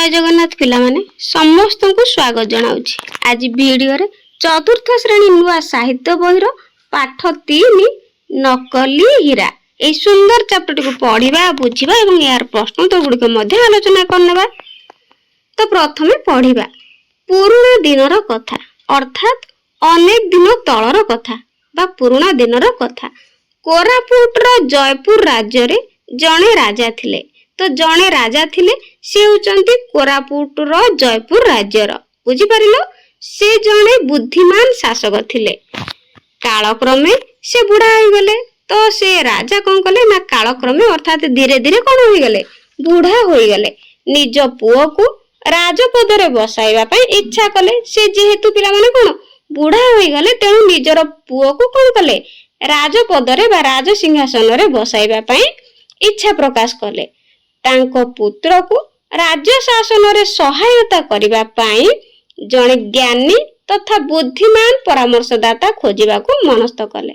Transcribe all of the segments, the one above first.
जय जगन्नाथ पिला माने समस्त को स्वागत जनाऊछि। आज वीडियो रे चतुर्थ श्रेणी नुआ साहित्य बहिर पाठ 3 नकली हीरा ए सुंदर चैप्टर को पढ़िबा बुझिबा एवं यार प्रश्न तो गुडी के मध्य आलोचना करनबा। तो प्रथमे पढ़िबा पुराना दिनर कथा अर्थात अनेक दिन तळर कथा बा पुराना दिनर कथा। कोरापुट रो जयपुर राज्य रे जणे राजा थिले। तो जणे राजा थिले से होचंती कोरापुट रो जयपुर राज्य रो बुझी परिलो। से जणे बुद्धिमान शासक थिले। कालक्रमे से बुढ़ा हो गले। तो से राजा कौन कले ना कालक्रमे अर्थात धीरे धीरे कौन हो गले बुढ़ा हो गले। निज पुओ को राजपद रे बसाइबा पई इच्छा कले। से जेहेतु पिला माने कोन बुढ़ा हो गले तेणु निजर पुओ को कौन कले राजपद रे बा राज सिंहासन रे बसाइबा पई इच्छा प्रकाश कले। तांको पुत्र को राज्य शासन रे सहायता करिबा पाई जणे ज्ञानी तथा बुद्धिमान परामर्शदाता खोजिबा को मनस्थ कले।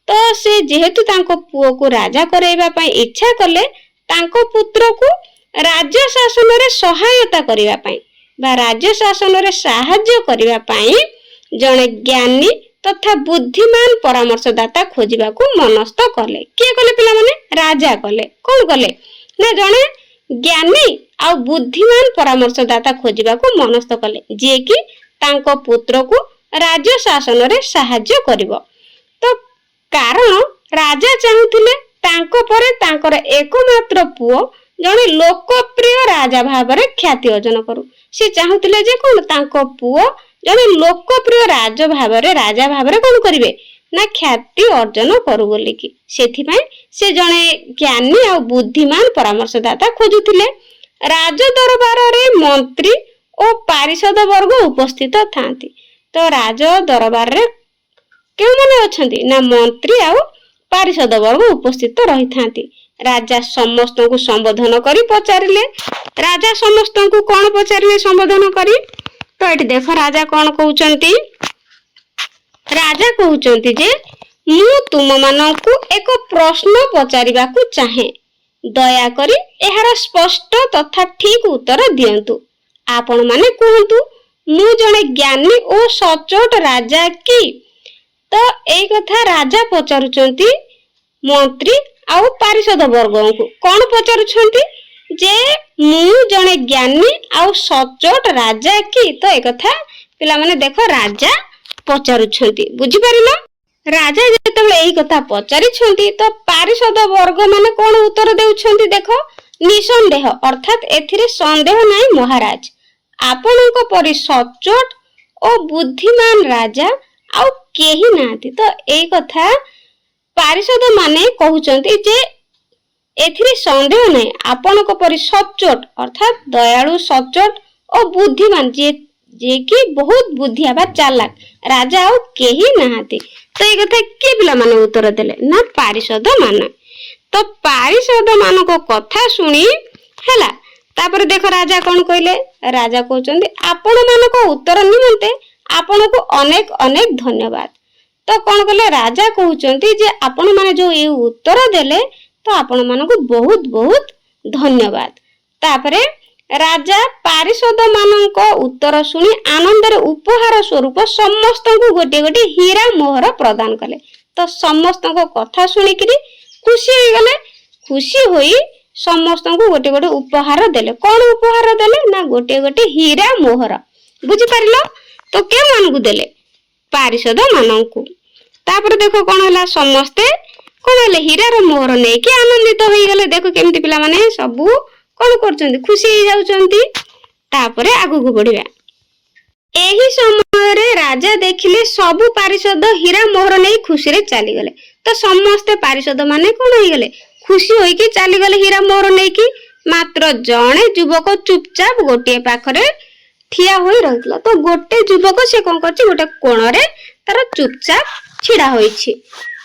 तो से जेहेतु तांको पुओ को राजा करैबा पाई इच्छा कले तांको पुत्र को राज्य शासन रे सहायता करिबा पाई बा राज्य शासन रे सहायता करिबा पाई जणे ज्ञानी तथा बुद्धिमान परामर्शदाता खोजिबा को मनस्थ कले। के कले पिला माने राजा कले। कोन कले ना जणे ज्ञानी आ बुद्धिमान परामर्शदाता खोजिबा को मनस्थ कले जे कि तांको पुत्र को राज्य शासन रे सहायता करिवो। तो कारण राजा चाहुथिले तांको परे तांकर एकमात्र पुओ जणे लोकप्रिय राजा भाबरे ख्याति अर्जन करू। से चाहुथिले जे कोन तांको पुओ जणे लोकप्रिय राजा भाबरे कोन करिवे ना ख्याति अर्जन करू बोली कि सेथि पई से जणे ज्ञानी आ बुद्धिमान परामर्शदाता खोजुथिले। राज दरबार रे मंत्री और पारिषद वर्ग उपस्थित थांती। तो राज दरबार रे केउ माने अछंती ना मंत्री आ पारिषद वर्ग उपस्थित रही थांती। राजा समस्त को संबोधन करी पचारिले। राजा समस्त को कोन पचारिले संबोधन करी। तो एठी देखो राजा कोन कहउचंती। राजा कहउचंती जे मु तुम मानकु एक प्रश्न पचारिबा को चाहे। दया करी एहार स्पष्ट तथा ठीक उत्तर दियंतु। आपण माने कहंतु मु जणे ज्ञानी ओ सचोट राजा की। तो एई कथा राजा पचारुचंती मंत्री आ पारिषद वर्ग को कोन पचारुचंती जे मु जणे ज्ञानी आ सचोट राजा की। तो ए कथा पिला माने देखो राजा पचारुछंती बुझी परिलो। राजा जेतेबेले एई कथा पचारि छंती तो पारिषद वर्ग माने कोन उत्तर देउछंती देखो निसंदेह अर्थात एथिरे संदेह नाही महाराज आपनक परि सचोट ओ बुद्धिमान राजा आ केही नाती। तो एई कथा पारिषद माने कहउछंती जे एथिरे संदेह नाही आपनक परि सचोट अर्थात दयालु सचोट ओ बुद्धिमान जे कि बहुत बुद्धिया बा चालाक राजा आ केही नाहाती। तो ए कथा के पिला माने उत्तर देले ना पारिषद माने। तो पारिषद मानको कथा सुनी हैला तापर देखो राजा कोन कहले। राजा कहउचंदी आपण मानको उत्तर निमंते आपनको अनेक अनेक धन्यवाद। तो कोन कहले राजा कहउचंदी जे आपण माने जो ए उत्तर देले तो आपण मानको बहुत बहुत धन्यवाद। तापरे राजा पारिषद मानक उत्तर सुनी आनंदर उपहार स्वरूप समस्त को गोटे गोटे हीरा मोहर प्रदान कले। तो समस्त को कथा सुनी किरी खुशी हो गले। खुशी होई समस्त को गोटे गोटे उपहार देले। कौन उपहार देले ना गोटे गोटे हीरा मोहर बुझी परिलो। तो के मानकु देले पारिषद मानकु। तापर देखो कोन होला समस्ते कोन हले हीरा रो मोहर नै कि आनंदित होई गले। देखो केमती पिला माने सबु कोन करचंती खुशी हो जाउचंती। तापरे आगु को बढ़िबा। एही समय रे राजा देखिले सबु पारिषद हीरा मोहर नै खुशी रे चली गले। तो समस्त पारिषद माने कोन होई गले खुशी होई कि चली गले हीरा मोहर नै कि। मात्र जणे युवक चुपचाप गोटे पाखरे ठिया होई रहतला। तो गोटे युवक से कोन करछि गोटे कोण रे तार चुपचाप छिड़ा होईछि।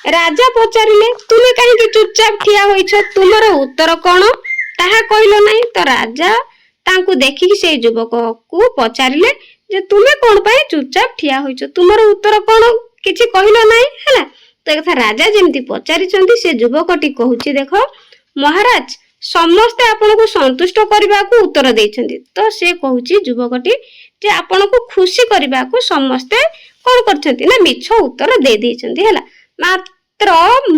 राजा पचारिले तुमे काहे कि चुपचाप ठिया होईछ तुमरो उत्तर कोन ताहा कहलो नाही। तो राजा तांकु देखि कि से युवक को पचारिले जे तुमे कोन पाए चुपचाप ठिया होईछ तुमरो उत्तर कोन किछि कहलो नाही हैला। तो एकथा राजा जेमती पचारि छंती से युवकटी कहूची देखो महाराज ସମସ୍ତେ ଆପଣଙ୍କୁ ସନ୍ତୁଷ୍ଟ କରିବାକୁ ଉତ୍ତର ଦେଇଛନ୍ତି। ତ ସେ କହୁଛି ଯୁବକଟି ଯେ ଆପଣଙ୍କୁ ଖୁସି କରିବାକୁ ସମସ୍ତେ କଣ କରିଛନ୍ତି ନା ମିଛ ଉତ୍ତର ଦେଇଛନ୍ତି ହେଲା। ମାତ୍ର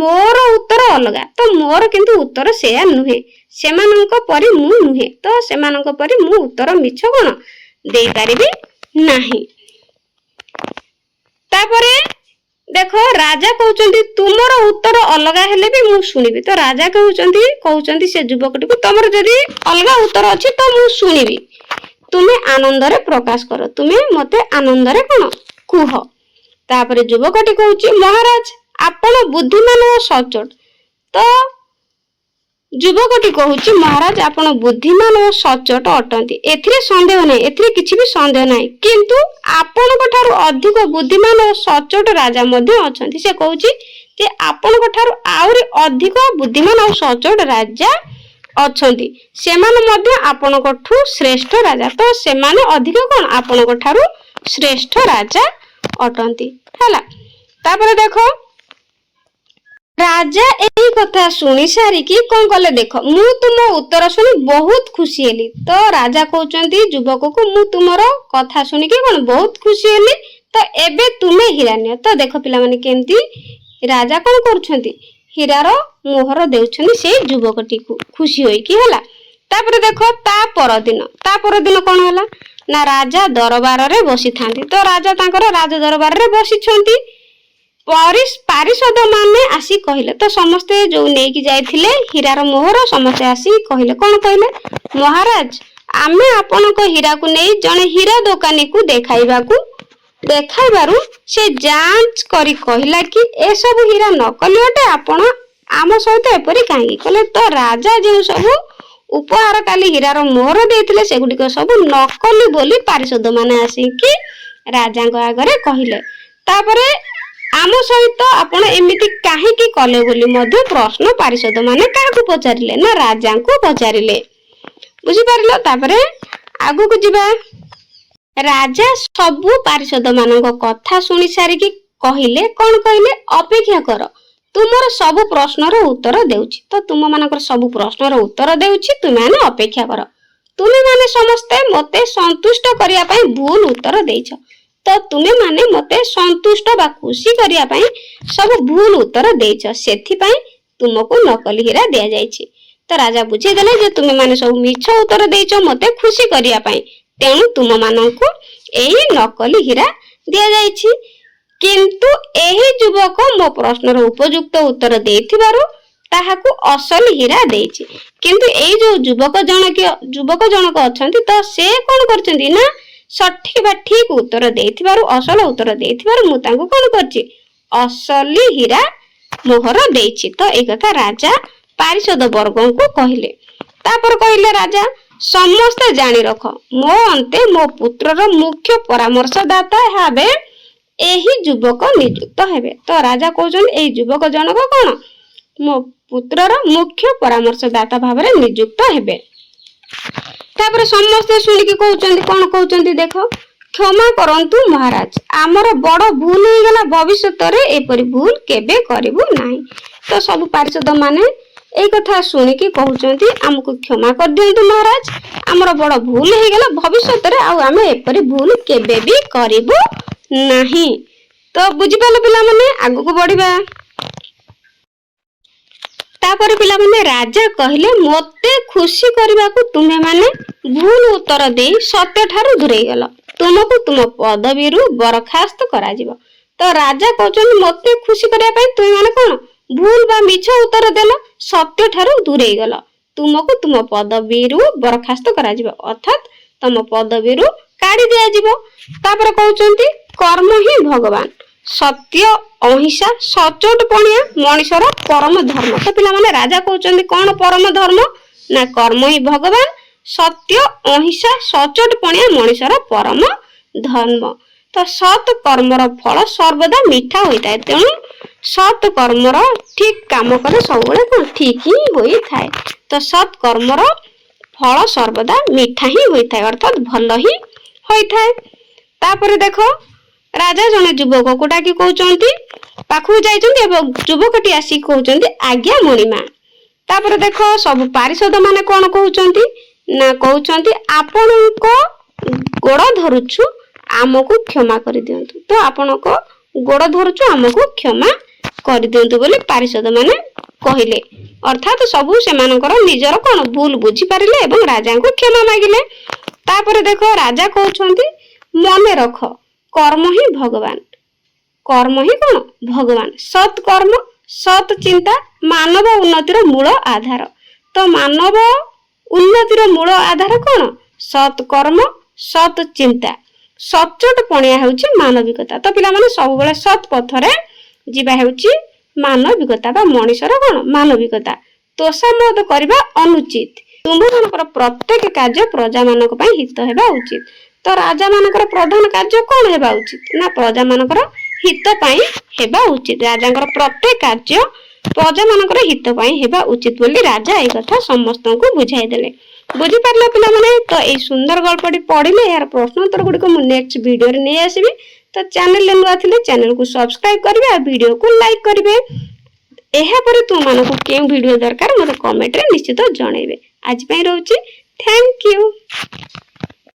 ମୋର ଉତ୍ତର ଅଲଗା। ତ ମୋର କିନ୍ତୁ ଉତ୍ତର ସେୟା ନୁହେଁ, ସେମାନଙ୍କ ପରି ମୁଁ ନୁହେଁ। ତ ସେମାନଙ୍କ ପରି ମୁଁ ଉତ୍ତର ମିଛ କଣ ଦେଇପାରିବି ନାହିଁ। ତାପରେ ଦେଖ ରାଜା କହୁଛନ୍ତି ତୁମର ଉତ୍ତର ଅଲଗା ହେଲେ ବି ମୁଁ ଶୁଣିବି। ତ ରାଜା କହୁଛନ୍ତି ସେ ଯୁବକଟିକୁ ତମର ଯଦି ଅଲଗା ଉତ୍ତର ଅଛି ତ ମୁଁ ଶୁଣିବି, ତୁମେ ଆନନ୍ଦରେ ପ୍ରକାଶ କର, ତୁମେ ମତେ ଆନନ୍ଦରେ କଣ କୁହ। ତାପରେ ଯୁବକଟି କହୁଛି ମହାରାଜ ଆପଣ ବୁଦ୍ଧିମାନ ଓ ସଚ୍ଚୋଟ। ତ ଯୁବକଟି କହୁଛି ମହାରାଜ ଆପଣ ବୁଦ୍ଧିମାନ ଓ ସଚ୍ଚୋଟ ଅଟନ୍ତି, ଏଥିରେ ସନ୍ଦେହ ନାହିଁ, ଏଥିରେ କିଛି ବି ସନ୍ଦେହ ନାହିଁ। କିନ୍ତୁ ଆପଣଙ୍କ ଠାରୁ ଅଧିକ ବୁଦ୍ଧିମାନ ଓ ସଚ୍ଚୋଟ ରାଜା ମଧ୍ୟ ଅଛନ୍ତି। ସେ କହୁଛି ଯେ ଆପଣଙ୍କ ଠାରୁ ଆହୁରି ଅଧିକ ବୁଦ୍ଧିମାନ ଓ ସଚ୍ଚୋଟ ରାଜା ଅଛନ୍ତି, ସେମାନେ ମଧ୍ୟ ଆପଣଙ୍କଠୁ ଶ୍ରେଷ୍ଠ ରାଜା। ତ ସେମାନେ ଅଧିକ କଣ ଆପଣଙ୍କ ଠାରୁ ଶ୍ରେଷ୍ଠ ରାଜା ଅଟନ୍ତି ହେଲା। ତାପରେ ଦେଖ ରାଜା ଏହି କଥା ଶୁଣି ସାରିକି କଣ କଲେ ଦେଖ, ମୁଁ ତୁମ ଉତ୍ତର ଶୁଣି ବହୁତ ଖୁସି ହେଲି। ତ ରାଜା କହୁଛନ୍ତି ଯୁବକକୁ ମୁଁ ତୁମର କଥା ଶୁଣିକି କଣ ବହୁତ ଖୁସି ହେଲି, ତ ଏବେ ତୁମେ ହୀରା ନିଅ। ତ ଦେଖ ପିଲାମାନେ କେମିତି ରାଜା କଣ କରୁଛନ୍ତି, ହୀରାର ମୋହର ଦେଉଛନ୍ତି ସେଇ ଯୁବକଟିକୁ ଖୁସି ହୋଇକି ହେଲା। ତାପରେ ଦେଖ ତା ପରଦିନ କଣ ହେଲା ନା ରାଜା ଦରବାରରେ ବସିଥାନ୍ତି। ତ ରାଜା ତାଙ୍କର ରାଜ ଦରବାରରେ ବସିଛନ୍ତି। ପାରିଷଦ ମାନେ ଆସି କହିଲେ, ତ ସମସ୍ତେ ଯୋଉ ନେଇକି ଯାଇଥିଲେ ହୀରାର ମୋହର ସମସ୍ତେ ଆସି କହିଲେ, କଣ କହିଲେ ମହାରାଜ ଆମେ ଆପଣଙ୍କ ହୀରାକୁ ନେଇ ଜଣେ ହୀରା ଦୋକାନୀକୁ ଦେଖାଇବାରୁ ସେ ଯାଞ୍ଚ କରି କହିଲା କି ଏସବୁ ହୀରା ନକଲି ଅଟେ, ଆପଣ ଆମ ସହିତ ଏପରି କାହିଁକି କଲେ। ତ ରାଜା ଯେଉଁ ସବୁ ଉପହାର କାଲି ହୀରାର ମୋହର ଦେଇଥିଲେ ସେଗୁଡିକ ସବୁ ନକଲି ବୋଲି ପାରିଷଦ ମାନେ ଆସିକି ରାଜାଙ୍କ ଆଗରେ କହିଲେ। ତାପରେ ଆମ ସହିତ ଆପଣ ଏମିତି କାହିଁକି କଲେ ବୋଲି ମଧ୍ୟ ପ୍ରଶ୍ନ ପାରିଷଦ ମାନେ କାହାକୁ ପଚାରିଲେ ନା ରାଜାଙ୍କୁ ପଚାରିଲେ, ବୁଝିପାରିଲ। ତାପରେ ଆଗକୁ ଯିବା। ରାଜା ସବୁ ପାରିଷଦ ମାନଙ୍କ କଥା ଶୁଣି ସାରିକି କହିଲେ, କଣ କହିଲେ ଅପେକ୍ଷା କର, ତୁମର ସବୁ ପ୍ରଶ୍ନର ଉତ୍ତର ଦେଉଛି। ତ ତୁମ ମାନଙ୍କର ସବୁ ପ୍ରଶ୍ନର ଉତ୍ତର ଦେଉଛି, ତୁମେ ମାନେ ଅପେକ୍ଷା କର। ତୁମେ ମାନେ ସମସ୍ତେ ମତେ ସନ୍ତୁଷ୍ଟ କରିବା ପାଇଁ ଭୁଲ ଉତ୍ତର ଦେଇଛ। ତ ତୁମେ ମାନେ ମତେ ସନ୍ତୁଷ୍ଟ ବା ଖୁସି କରିବା ପାଇଁ ସବୁ ଭୁଲ ଉତ୍ତର ଦେଇଛ, ସେଥିପାଇଁ ତୁମକୁ ନକଲି ହୀରା ଦିଆଯାଇଛି। ତ ରାଜା ବୁଝେଇଦେଲେ ଯେ ତୁମେ ମାନେ ସବୁ ମିଛ ଉତ୍ତର ଦେଇଛ ମତେ ଖୁସି କରିବା ପାଇଁ, ତେଣୁ ତୁମ ମାନଙ୍କୁ ଏହି ନକଲି ହୀରା ଦିଆଯାଇଛି। କିନ୍ତୁ ଏହି ଯୁବକ ମୋ ପ୍ରଶ୍ନର ଉପଯୁକ୍ତ ଉତ୍ତର ଦେଇଥିବାରୁ ତାହାକୁ ଅସଲି ହୀରା ଦେଇଛି। କିନ୍ତୁ ଏଇ ଯୋଉ ଯୁବକ ଜଣକ ଅଛନ୍ତି, ତ ସେ କଣ କରିଛନ୍ତି ନା ସଠିକ ବା ଠିକ ଉତ୍ତର ଦେଇଥିବାରୁ, ଅସଲ ଉତ୍ତର ଦେଇଥିବାରୁ ମୁଁ ତାଙ୍କୁ କଣ କରିଛି ଅସଲି ହୀରା ମୋହର ଦେଇଛି। ତ ଏଇ କଥା ରାଜା ପାରିଷଦ ବର୍ଗଙ୍କୁ କହିଲେ। ତାପରେ କହିଲେ ରାଜା ସମସ୍ତେ ଜାଣି ରଖ, ମୋ ଅନ୍ତେ ମୋ ପୁତ୍ରର ମୁଖ୍ୟ ପରାମର୍ଶଦାତା ଭାବେ ଏହି ଯୁବକ ନିଯୁକ୍ତ ହେବେ। ତ ରାଜା କହୁଛନ୍ତି ଏଇ ଯୁବକ ଜଣକ କଣ ମୋ ପୁତ୍ରର ମୁଖ୍ୟ ପରାମର୍ଶଦାତା ଭାବରେ ନିଯୁକ୍ତ ହେବେ। ତାପରେ ସମସ୍ତେ ଶୁଣିକି କହୁଛନ୍ତି, କଣ କହୁଛନ୍ତି ଦେଖ, କ୍ଷମା କରନ୍ତୁ ମହାରାଜ, ଆମର ବଡ ଭୁଲ ହେଇଗଲା, ଭବିଷ୍ୟତରେ ଏପରି ଭୁଲ କେବେ କରିବୁ ନାହିଁ। ତ ସବୁ ପାରିଷଦ ମାନେ ଏଇ କଥା ଶୁଣିକି କହୁଛନ୍ତି ଆମକୁ କ୍ଷମା କରିଦିଅନ୍ତୁ ମହାରାଜ, ଆମର ବଡ ଭୁଲ ହେଇଗଲା, ଭବିଷ୍ୟତରେ ଆଉ ଆମେ ଏପରି ଭୁଲ କେବେ ବି କରିବୁ ନାହିଁ। ତ ବୁଝିପାରିଲ ପିଲାମାନେ, ଆଗକୁ ବଢିବା। ତାପରେ ପିଲାମାନେ ରାଜା କହିଲେ ମତେ ଖୁସି କରିବାକୁ ତୁମେ ମାନେ ଭୁଲ ଉତ୍ତର ଦେଇ ସତ୍ୟ ଠାରୁ ଦୂରେଇ ଗଲ, ତୁମକୁ ତୁମ ପଦବୀରୁ ବରଖାସ୍ତ କରାଯିବ। ତ ରାଜା କହୁଛନ୍ତି ମତେ ଖୁସି କରିବା ପାଇଁ ତୁମେ ମାନେ କଣ ଭୁଲ ବା ମିଛ ଉତ୍ତର ଦେଲ, ସତ୍ୟ ଠାରୁ ଦୂରେଇ ଗଲ, ତୁମକୁ ତୁମ ପଦବୀରୁ ବରଖାସ୍ତ କରାଯିବ, ଅର୍ଥାତ ତମ ପଦବୀରୁ କାଢି ଦିଆଯିବ। ତାପରେ କହୁଛନ୍ତି କର୍ମ ହିଁ ଭଗବାନ, ସତ୍ୟ ଅହିଂସା ସଚ୍ଚୋଟ ପଣିଆ ମଣିଷର ପରମ ଧର୍ମ। ତ ପିଲାମାନେ ରାଜା କହୁଛନ୍ତି କଣ ପରମ ଧର୍ମ ନା କର୍ମ ହିଁ ଭଗବାନ, ସତ୍ୟ ଅହିଂସା ସଚ୍ଚୋଟ ପଣିଆ ମଣିଷର ପରମ ଧର୍ମ। ତ ସତ୍ କର୍ମର ଫଳ ସର୍ବଦା ମିଠା ହୋଇଥାଏ, ତେଣୁ ସତ୍ କର୍ମର ଠିକ କାମ କଲେ ସବୁବେଳେ କଣ ଠିକ ହିଁ ହୋଇଥାଏ। ତ ସତ୍ କର୍ମର ଫଳ ସର୍ବଦା ମିଠା ହିଁ ହୋଇଥାଏ, ଅର୍ଥାତ ଭଲ ହିଁ ହୋଇଥାଏ। ତାପରେ ଦେଖ ରାଜା ଜଣେ ଯୁବକକୁ ଡାକି କହୁଛନ୍ତି, ପାଖକୁ ଯାଇଛନ୍ତି ଏବଂ ଯୁବକଟି ଆସି କହୁଛନ୍ତି ଆଜ୍ଞା ମଣିମା, तापर देख सब पारिषद माने कौन कहउचंती ना कहउचंती आपणको गोड़ धरुछु आमको क्षमा कर दियंतु। तो आपणको गोड़ धरुछु आमको क्षमा कर दियंतु बोली पारिषद माने कहिले। अर्थात सबू से मानकर निजर कौन भूल बुझी पारिले एवं राजा को क्षमा मागिले। तापर देख राजा कहउचंती मने रख कर्म ही भगवान, कर्म ही कौन भगवान। सत कर्म सत चिंता मानव उन्नतिर मूल आधार। तो मानव उन्नतिर मूल आधार कौन सत कर्म सत चिंता सचोट पणिया होउची मानविकता। तो पिला माने सब बेले सत पथरे जीवा होउची मानविकता बा मनुष्यर कौन मानविकता। तोषामोद करबा अनुचित। तुम्भମାନଙ୍କର प्रत्येक कार्य प्रजा मानक पई हित हेबा उचित। तो राजा मानकर प्रधान कार्य कौन हेबा उचित ना प्रजा मानकर हित पई हेबा उचित। राजांकर प्रत्येक कार्य प्रजा मानकर हित पई हेबा उचित बोली राजा ए कथा समस्त को बुझाई देले। बुझी पारला पिला माने। तो ए सुंदर गल्पटी पढिले यार प्रश्न उत्तर गुडी को मु नेक्स्ट वीडियो रे नै आसीबी। तो चैनल ले नुआ थिले चैनल को सब्सक्राइब करबे आ वीडियो को लाइक करबे। एहा पर तुम मानको केउ वीडियो दरकार मते कमेंट रे निश्चित जणाइबे। आज पई रहउची थैंक यू।